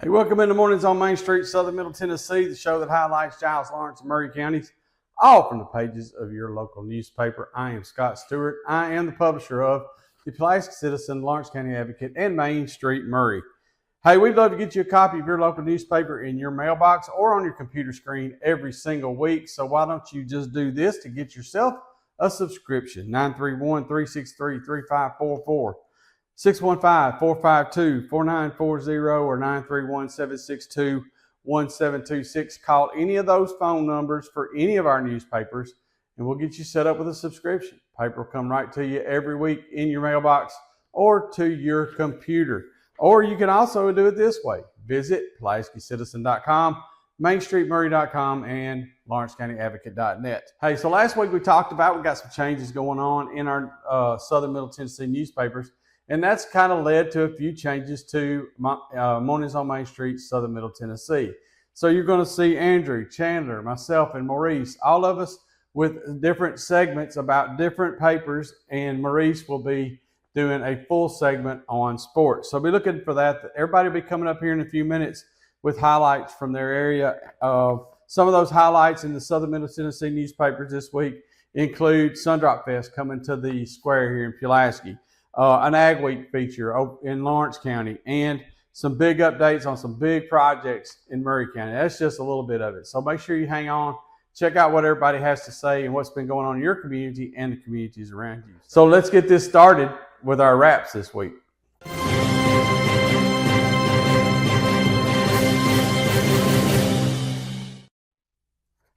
Hey, welcome into Mornings on Main Street, Southern Middle Tennessee, the show that highlights Giles, Lawrence, and Maury counties, all from the pages of your local newspaper. I am Scott Stewart. I am the publisher of the Pulaski Citizen, Lawrence County Advocate, and Main Street Maury. Hey, we'd love to get you a copy of your local newspaper in your mailbox or on your computer screen every single week. So why don't you just do this to get yourself a subscription? 931-363-3544. 615-452-4940 or 931-762-1726. Call any of those phone numbers for any of our newspapers, and we'll get you set up with a subscription. Paper will come right to you every week in your mailbox or to your computer. Or you can also do it this way. Visit PulaskiCitizen.com, MainStreetMaury.com, and LawrenceCountyAdvocate.net. Hey, so last week we talked about, we got some changes going on in our Southern Middle Tennessee newspapers. And that's kind of led to a few changes to Mornings on Main Street, Southern Middle Tennessee. So you're going to see Andrew, Chandler, myself, and Maurice, all of us with different segments about different papers, and Maurice will be doing a full segment on sports. So be looking for that. Everybody will be coming up here in a few minutes with highlights from their area. Some of those highlights in the Southern Middle Tennessee newspapers this week include Sundrop Fest coming to the square here in Pulaski. An Ag Week feature in Lawrence County, and some big updates on some big projects in Maury County. That's just a little bit of it. So make sure you hang on, check out what everybody has to say and what's been going on in your community and the communities around you. So let's get this started with our wraps this week.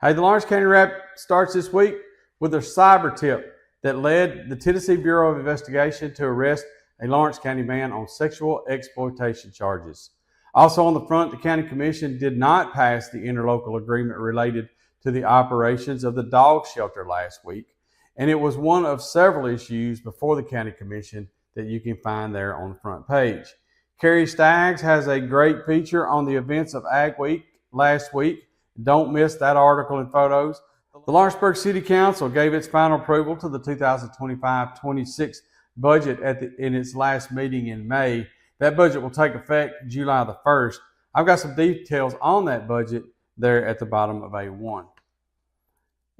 Hey, the Lawrence County Wrap starts this week with a cyber tip that led the Tennessee Bureau of Investigation to arrest a Lawrence County man on sexual exploitation charges. Also on the front, the County Commission did not pass the interlocal agreement related to the operations of the dog shelter last week, and it was one of several issues before the County Commission that you can find there on the front page. Carrie Staggs has a great feature on the events of Ag Week last week. Don't miss that article and photos. The Lawrenceburg City Council gave its final approval to the 2025-26 budget in its last meeting in May. That budget will take effect July the 1st. I've got some details on that budget there at the bottom of A1.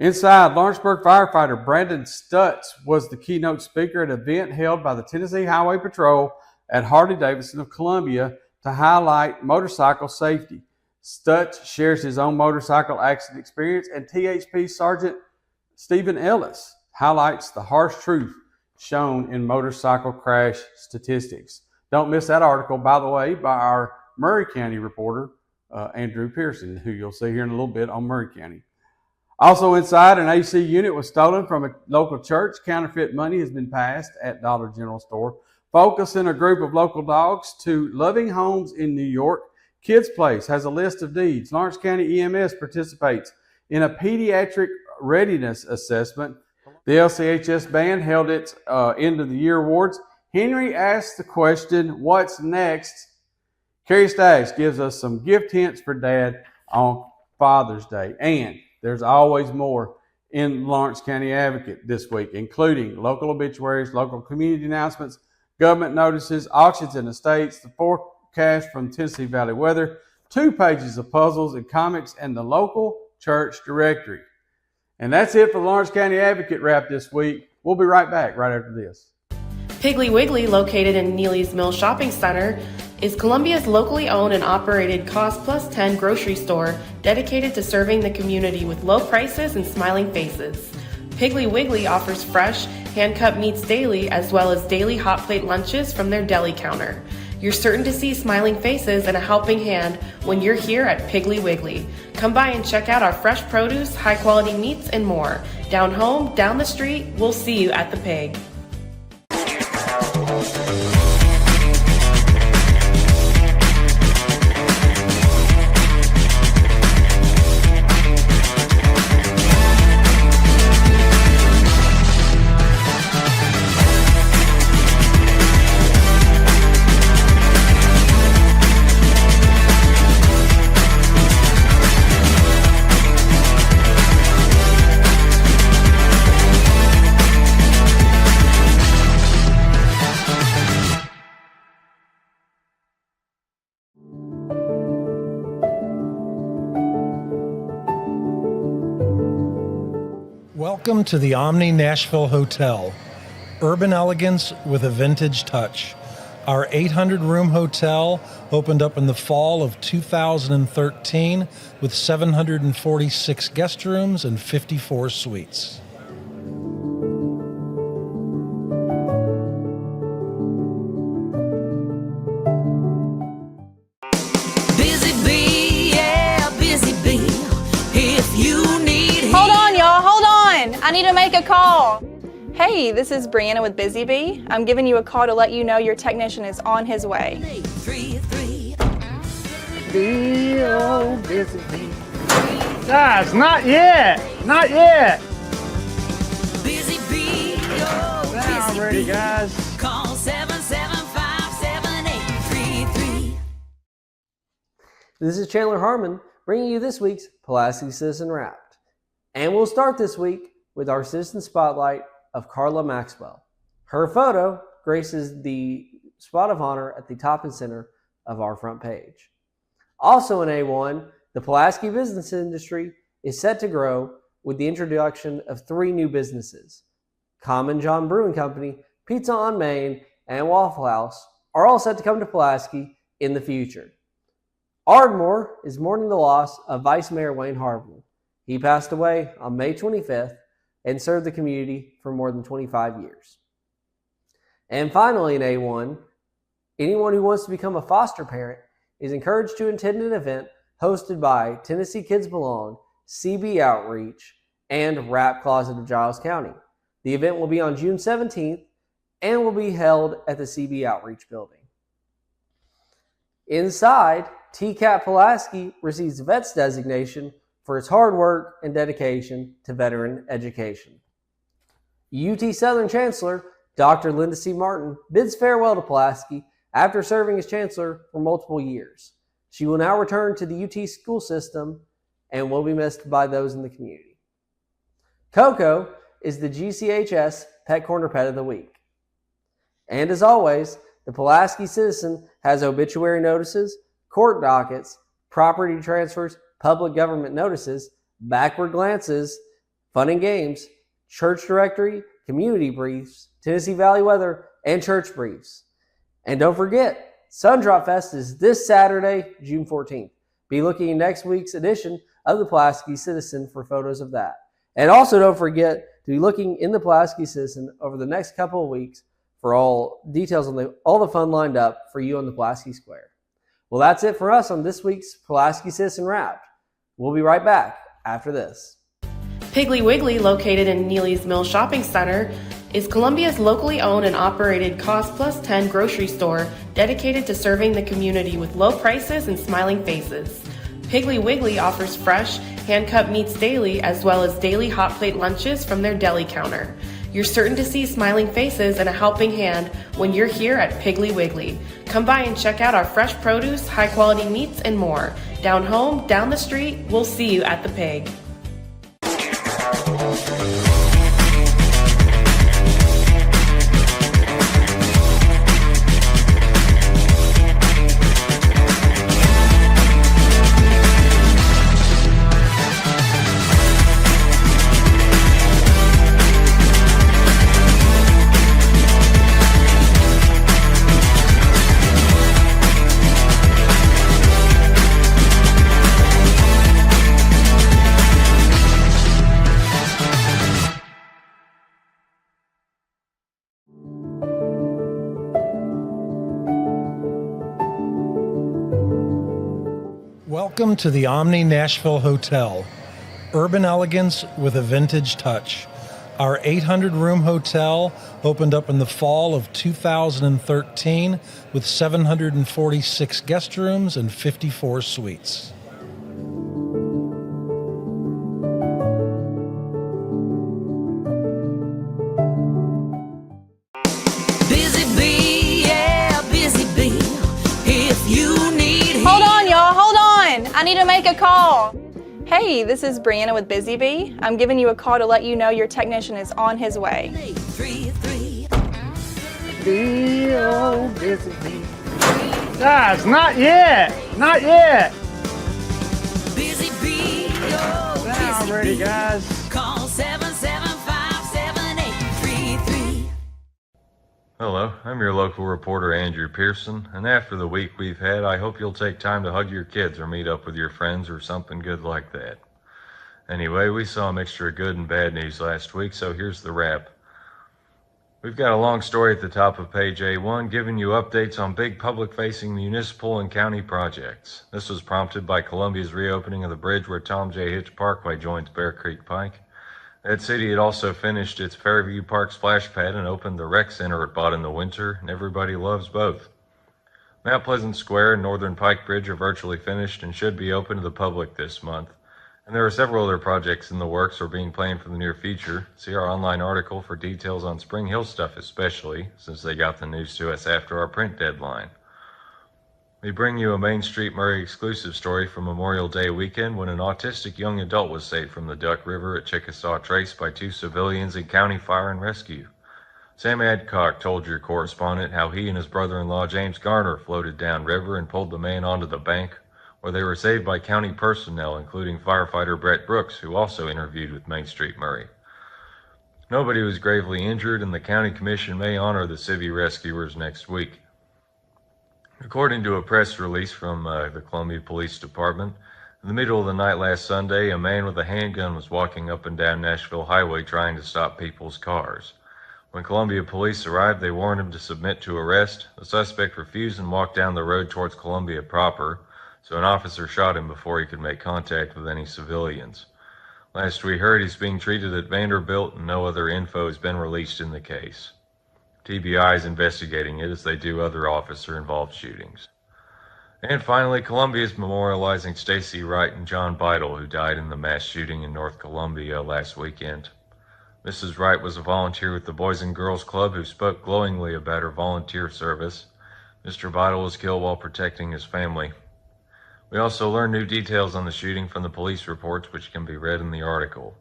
Inside, Lawrenceburg firefighter Brandon Stutz was the keynote speaker at an event held by the Tennessee Highway Patrol at Harley-Davidson of Columbia to highlight motorcycle safety. Stutz shares his own motorcycle accident experience, and THP Sergeant Stephen Ellis highlights the harsh truth shown in motorcycle crash statistics. Don't miss that article, by the way, by our Maury County reporter, Andrew Pearson, who you'll see here in a little bit on Maury County. Also inside, an AC unit was stolen from a local church. Counterfeit money has been passed at Dollar General store. Focusing a group of local dogs to Loving Homes in New York. Kids Place has a list of needs. Lawrence County EMS participates in a pediatric readiness assessment. The LCHS band held its end of the year awards. Henry asked the question, what's next? Carrie Staggs gives us some gift hints for Dad on Father's Day. And there's always more in Lawrence County Advocate this week, including local obituaries, local community announcements, government notices, auctions and estates, the forecast from Tennessee Valley Weather, 2 pages of puzzles and comics, and the local church directory. And that's it for the Lawrence County Advocate Wrap this week. We'll be right back right after this. Piggly Wiggly, located in Neely's Mill Shopping Center, is Columbia's locally owned and operated Cost Plus 10 grocery store dedicated to serving the community with low prices and smiling faces. Piggly Wiggly offers fresh, hand-cut meats daily, as well as daily hot plate lunches from their deli counter. You're certain to see smiling faces and a helping hand when you're here at Piggly Wiggly. Come by and check out our fresh produce, high-quality meats, and more. Down home, down the street, we'll see you at the Pig. Welcome to the Omni Nashville Hotel. Urban elegance with a vintage touch. Our 800-room hotel opened up in the fall of 2013 with 746 guest rooms and 54 suites. Busy bee, yeah, busy bee. If you need Hold on, y'all, hold on. I need to make a call. Hey, this is Brianna with Busy Bee. I'm giving you a call to let you know your technician is on his way. 833. Oh, busy bee. Guys, not yet. Not yet. Busy bee, oh, Now busy I'm ready, bee. guys. Call 775-7833. This is Chandler Harmon bringing you this week's Pulaski Citizen Wrapped. And we'll start this week with our Citizen Spotlight of Carla Maxwell. Her photo graces the spot of honor at the top and center of our front page. Also in A1, the Pulaski business industry is set to grow with the introduction of 3 new businesses. Common John Brewing Company, Pizza on Main, and Waffle House are all set to come to Pulaski in the future. Ardmore is mourning the loss of Vice Mayor Wayne Harmon. He passed away on May 25th and served the community for more than 25 years. And finally in A1, anyone who wants to become a foster parent is encouraged to attend an event hosted by Tennessee Kids Belong, CB Outreach, and Rap Closet of Giles County. The event will be on June 17th and will be held at the CB Outreach building. Inside, TCAP Pulaski receives VETS designation for its hard work and dedication to veteran education. UT Southern Chancellor Dr. Linda C. Martin bids farewell to Pulaski after serving as chancellor for multiple years. She will now return to the UT school system and will be missed by those in the community. Coco is the GCHS Pet Corner Pet of the Week. And as always, the Pulaski Citizen has obituary notices, court dockets, property transfers, public government notices, backward glances, fun and games, church directory, community briefs, Tennessee Valley weather, and church briefs. And don't forget, Sundrop Fest is this Saturday, June 14th. Be looking in next week's edition of the Pulaski Citizen for photos of that. And also don't forget to be looking in the Pulaski Citizen over the next couple of weeks for all details on all the fun lined up for you on the Pulaski Square. Well, that's it for us on this week's Pulaski Citizen Wrapped. We'll be right back after this. Piggly Wiggly, located in Neely's Mill Shopping Center, is Columbia's locally owned and operated cost plus 10 grocery store dedicated to serving the community with low prices and smiling faces. Piggly Wiggly offers fresh, hand-cut meats daily as well as daily hot plate lunches from their deli counter. You're certain to see smiling faces and a helping hand when you're here at Piggly Wiggly. Come by and check out our fresh produce, high-quality meats, and more. Down home, down the street, we'll see you at the Pig. Welcome to the Omni Nashville Hotel. Urban elegance with a vintage touch. Our 800-room hotel opened up in the fall of 2013 with 746 guest rooms and 54 suites. Busy bee, yeah, busy bee. If you need Hold on, y'all, hold on. I need to make a call. Hey, this is Brianna with Busy Bee. I'm giving you a call to let you know your technician is on his way. 833. Oh, busy bee. Guys, not yet. Not yet. Busy bee, oh, Now I'm busy ready, bee. guys. Call 775 Hello, I'm your local reporter, Andrew Pearson, and after the week we've had, I hope you'll take time to hug your kids or meet up with your friends or something good like that. Anyway, we saw a mixture of good and bad news last week, so here's the wrap. We've got a long story at the top of page A1 giving you updates on big public-facing municipal and county projects. This was prompted by Columbia's reopening of the bridge where Tom J. Hitch Parkway joins Bear Creek Pike. That city had also finished its Fairview Park splash pad and opened the rec center it bought in the winter, and everybody loves both. Mount Pleasant Square and Northern Pike Bridge are virtually finished and should be open to the public this month. And there are several other projects in the works or being planned for the near future. See our online article for details on Spring Hill stuff especially, since they got the news to us after our print deadline. We bring you a Main Street Maury exclusive story from Memorial Day weekend when an autistic young adult was saved from the Duck River at Chickasaw Trace by two civilians in County Fire and Rescue. Sam Adcock told your correspondent how he and his brother-in-law James Garner floated downriver and pulled the man onto the bank, where they were saved by county personnel, including firefighter Brett Brooks, who also interviewed with Main Street Maury. Nobody was gravely injured, and the county commission may honor the civvy rescuers next week. According to a press release from the Columbia Police Department, in the middle of the night last Sunday, a man with a handgun was walking up and down Nashville Highway trying to stop people's cars. When Columbia police arrived, they warned him to submit to arrest. The suspect refused and walked down the road towards Columbia proper, so an officer shot him before he could make contact with any civilians. Last we heard, he's being treated at Vanderbilt, and no other info has been released in the case. TBI is investigating it as they do other officer-involved shootings. And finally, Columbia is memorializing Stacy Wright and John Beidel, who died in the mass shooting in North Columbia last weekend. Mrs. Wright was a volunteer with the Boys and Girls Club who spoke glowingly about her volunteer service. Mr. Beidel was killed while protecting his family. We also learned new details on the shooting from the police reports, which can be read in the article.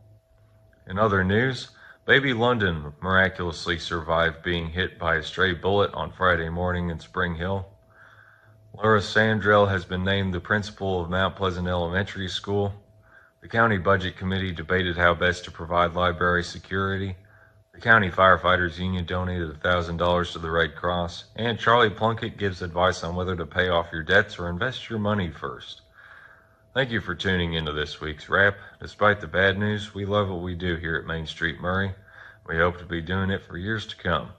In other news, baby London miraculously survived being hit by a stray bullet on Friday morning in Spring Hill. Laura Sandrell has been named the principal of Mount Pleasant Elementary School. The county budget committee debated how best to provide library security. The county firefighters union donated $1,000 to the Red Cross, and Charlie Plunkett gives advice on whether to pay off your debts or invest your money first. Thank you for tuning into this week's wrap. Despite the bad news, we love what we do here at Main Street Maury. We hope to be doing it for years to come.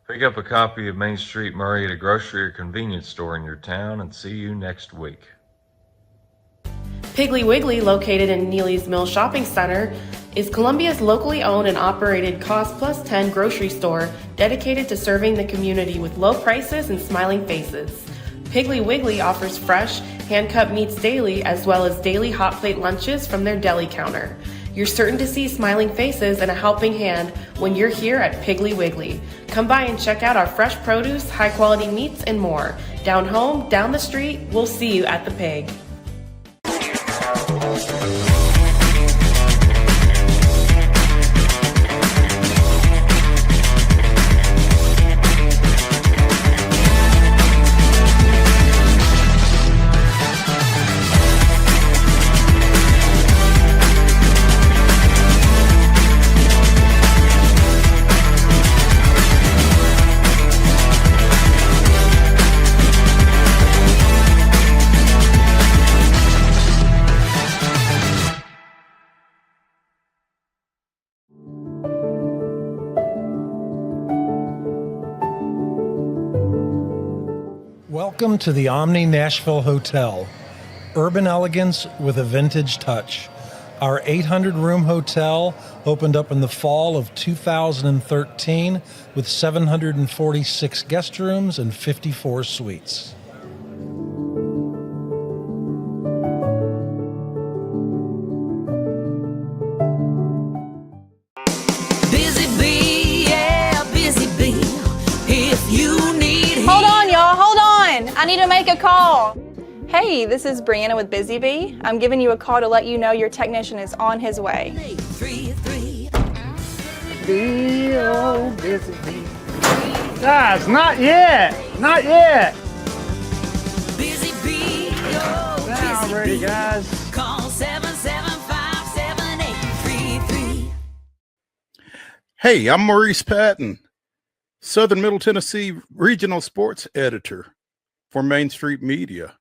Pick up a copy of Main Street Maury at a grocery or convenience store in your town, and see you next week. Piggly Wiggly, located in Neely's Mill Shopping Center, is Columbia's locally owned and operated Cost Plus 10 grocery store dedicated to serving the community with low prices and smiling faces. Piggly Wiggly offers fresh, hand-cut meats daily as well as daily hot plate lunches from their deli counter. You're certain to see smiling faces and a helping hand when you're here at Piggly Wiggly. Come by and check out our fresh produce, high-quality meats, and more. Down home, down the street, we'll see you at the Pig. Welcome to the Omni Nashville Hotel. Urban elegance with a vintage touch. Our 800-room hotel opened up in the fall of 2013 with 746 guest rooms and 54 suites. Busy bee, yeah, busy bee. If you need Hold on, y'all, hold on. I need to make a call. Hey, this is Brianna with Busy Bee. I'm giving you a call to let you know your technician is on his way. 833. Busy bee. Guys, not yet. Not yet. Busy bee, oh, Now busy ready, bee. guys. Call 775-7833. Hey, I'm Maurice Patton. Southern Middle Tennessee Regional Sports Editor for Main Street Media.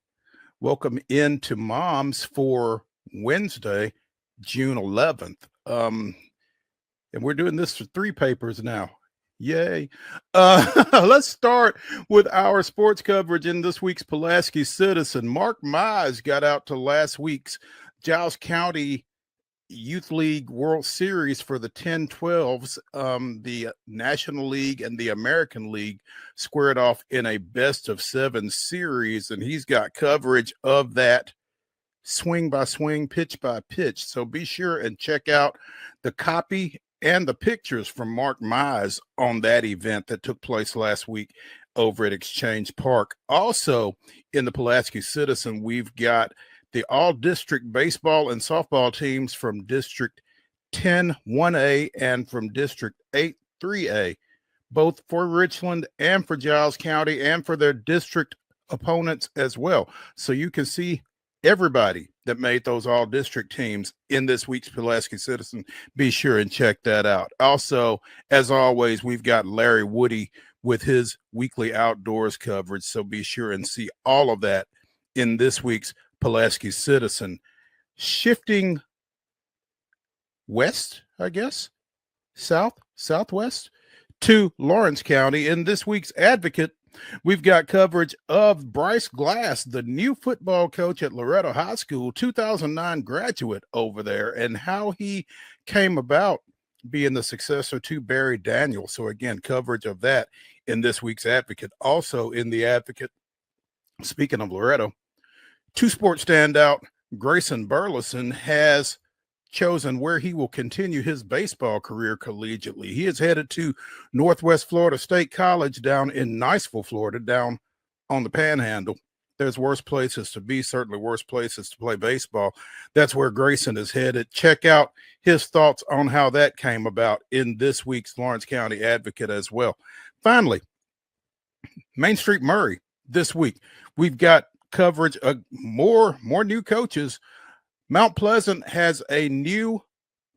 Welcome into Moms for Wednesday, June 11th. And we're doing this for 3 papers now. Yay. Let's start with our sports coverage in this week's Pulaski Citizen. Mark Mize got out to last week's Giles County Youth League World Series for the 10-12s. The National League and the American League squared off in a best-of-7 series, and he's got coverage of that swing by swing, pitch by pitch. So be sure and check out the copy and the pictures from Mark Mize on that event that took place last week over at Exchange Park. Also in the Pulaski Citizen, we've got the all-district baseball and softball teams from District 10 1A and from District 8 3A, both for Richland and for Giles County and for their district opponents as well. So you can see everybody that made those all-district teams in this week's Pulaski Citizen. Be sure and check that out. Also, as always, we've got Larry Woody with his weekly outdoors coverage. So be sure and see all of that in this week's Pulaski Citizen. Shifting west, I guess, southwest to Lawrence County. In this week's Advocate, we've got coverage of Bryce Glass, the new football coach at Loretto High School, 2009 graduate over there, and how he came about being the successor to Barry Daniels. So again, coverage of that in this week's Advocate. Also in the Advocate, speaking of Loretto, 2-sport standout Grayson Burleson has chosen where he will continue his baseball career collegiately. He is headed to Northwest Florida State College down in Niceville, Florida, down on the Panhandle. There's worse places to be, certainly worse places to play baseball. That's where Grayson is headed. Check out his thoughts on how that came about in this week's Lawrence County Advocate as well. Finally, Main Street Maury this week. We've got coverage of more new coaches. Mount Pleasant has a new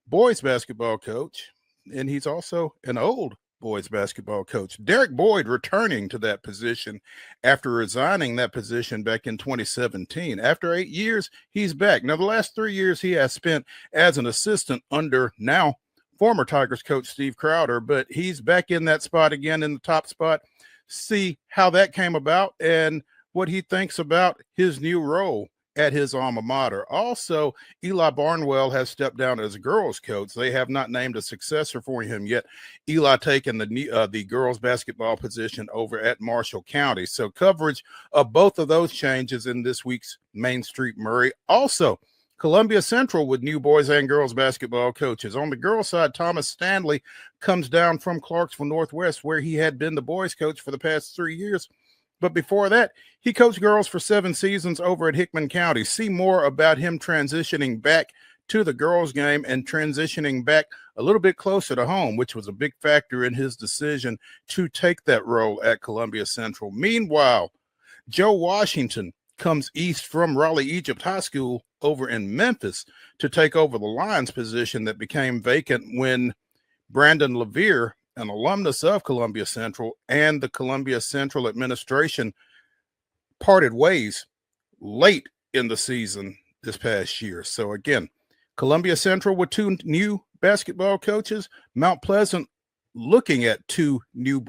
boys basketball coach, and he's also an old boys basketball coach. Derek Boyd returning to that position after resigning that position back in 2017. After 8 years, he's back. Now, the last 3 years he has spent as an assistant under now former Tigers coach Steve Crowder, but he's back in that spot again, in the top spot. See how that came about and what he thinks about his new role at his alma mater. Also, Eli Barnwell has stepped down as a girls coach. They have not named a successor for him yet. Eli taking the girls basketball position over at Marshall County. So coverage of both of those changes in this week's Main Street Maury. Also, Columbia Central with new boys and girls basketball coaches. On the girls side, Thomas Stanley comes down from Clarksville Northwest, where he had been the boys coach for the past 3 years. But before that, he coached girls for 7 seasons over at Hickman County. See more about him transitioning back to the girls' game and transitioning back a little bit closer to home, which was a big factor in his decision to take that role at Columbia Central. Meanwhile, Joe Washington comes east from Raleigh Egypt High School over in Memphis to take over the Lions position that became vacant when Brandon Levere, an alumnus of Columbia Central, and the Columbia Central administration parted ways late in the season this past year. So again, Columbia Central with 2 new basketball coaches. Mount Pleasant looking at 2 new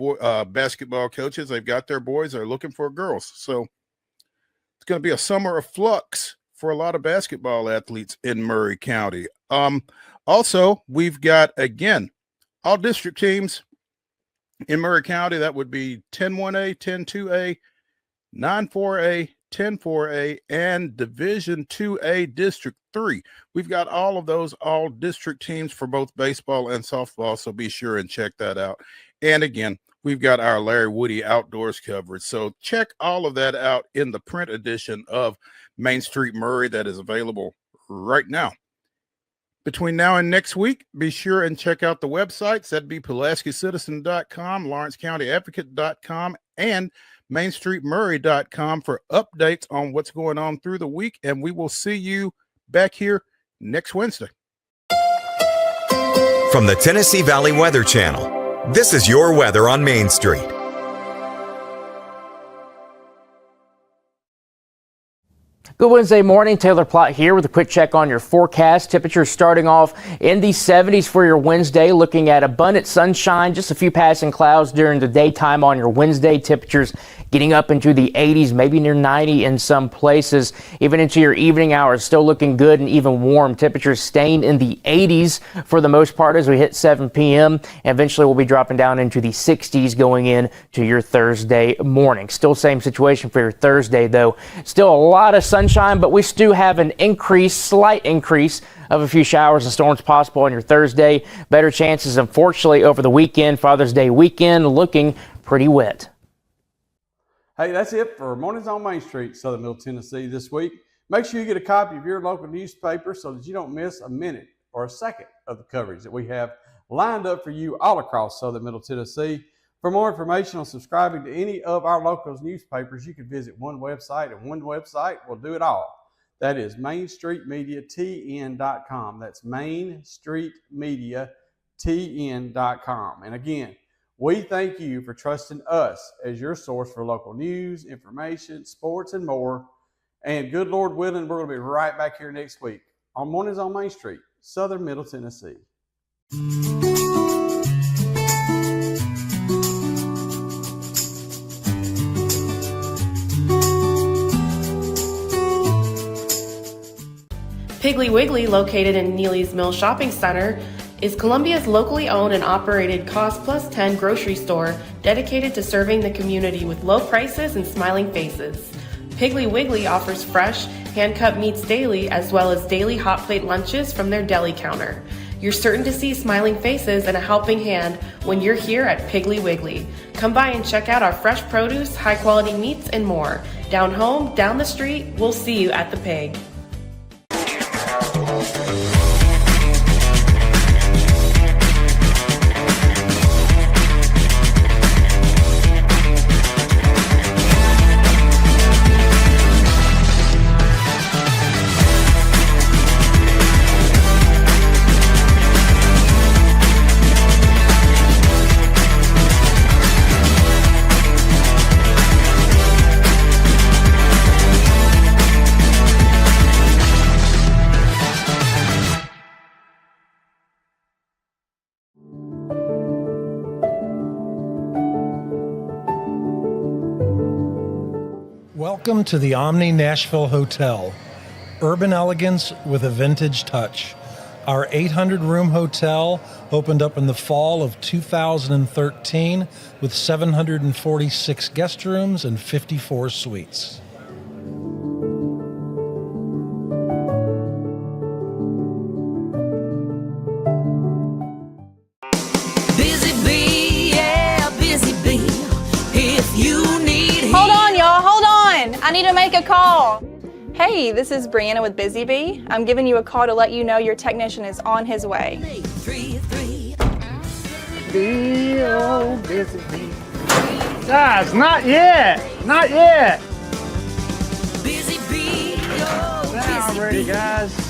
basketball coaches. They've got their boys. They're looking for girls. So it's going to be a summer of flux for a lot of basketball athletes in Maury County. Also, we've got, again, all district teams in Maury County. That would be 10-1A, 10-2A, 9-4A, 10-4A, and Division 2A District 3. We've got all of those all district teams for both baseball and softball, so be sure and check that out. And again, we've got our Larry Woody outdoors coverage. So check all of that out in the print edition of Main Street Maury that is available right now. Between now and next week, be sure and check out the websites. That'd be PulaskiCitizen.com, LawrenceCountyAdvocate.com, and MainStreetMaury.com for updates on what's going on through the week. And we will see you back here next Wednesday. From the Tennessee Valley Weather Channel, This is your weather on Main Street. Good Wednesday morning, Taylor Plott here with a quick check on your forecast. Temperatures starting off in the 70s for your Wednesday, looking at abundant sunshine, just a few passing clouds during the daytime on your Wednesday. Temperatures getting up into the 80s, maybe near 90 in some places. Even into your evening hours, still looking good and even warm. Temperatures staying in the 80s for the most part as we hit 7 p.m. Eventually we'll be dropping down into the 60s going in to your Thursday morning. Still same situation for your Thursday though. Still a lot of sunshine, but we do have an slight increase of a few showers and storms possible on your Thursday. Better chances, unfortunately, over the weekend, Father's Day weekend, looking pretty wet. Hey, that's it for Mornings on Main Street, Southern Middle Tennessee this week. Make sure you get a copy of your local newspaper so that you don't miss a minute or a second of the coverage that we have lined up for you all across Southern Middle Tennessee. For more information on subscribing to any of our local newspapers, you can visit one website, and one website will do it all. That is MainStreetMediaTN.com. That's MainStreetMediaTN.com. And again, we thank you for trusting us as your source for local news, information, sports, and more. And good Lord willing, we're going to be right back here next week on Mornings on Main Street, Southern Middle Tennessee. Piggly Wiggly, located in Neely's Mill Shopping Center, is Columbia's locally owned and operated Cost Plus 10 grocery store dedicated to serving the community with low prices and smiling faces. Piggly Wiggly offers fresh, hand-cut meats daily as well as daily hot plate lunches from their deli counter. You're certain to see smiling faces and a helping hand when you're here at Piggly Wiggly. Come by and check out our fresh produce, high-quality meats, and more. Down home, down the street, we'll see you at the Pig. Welcome to the Omni Nashville Hotel. Urban elegance with a vintage touch. Our 800-room hotel opened up in the fall of 2013 with 746 guest rooms and 54 suites. Busy bee, yeah, busy bee. If you need Hold on, y'all, hold on. I need to make a call. Hey, this is Brianna with Busy Bee. I'm giving you a call to let you know your technician is on his way. 333. Busy bee. Guys, not yet. Not yet. Busy bee, oh, Now I'm busy ready, bee. guys.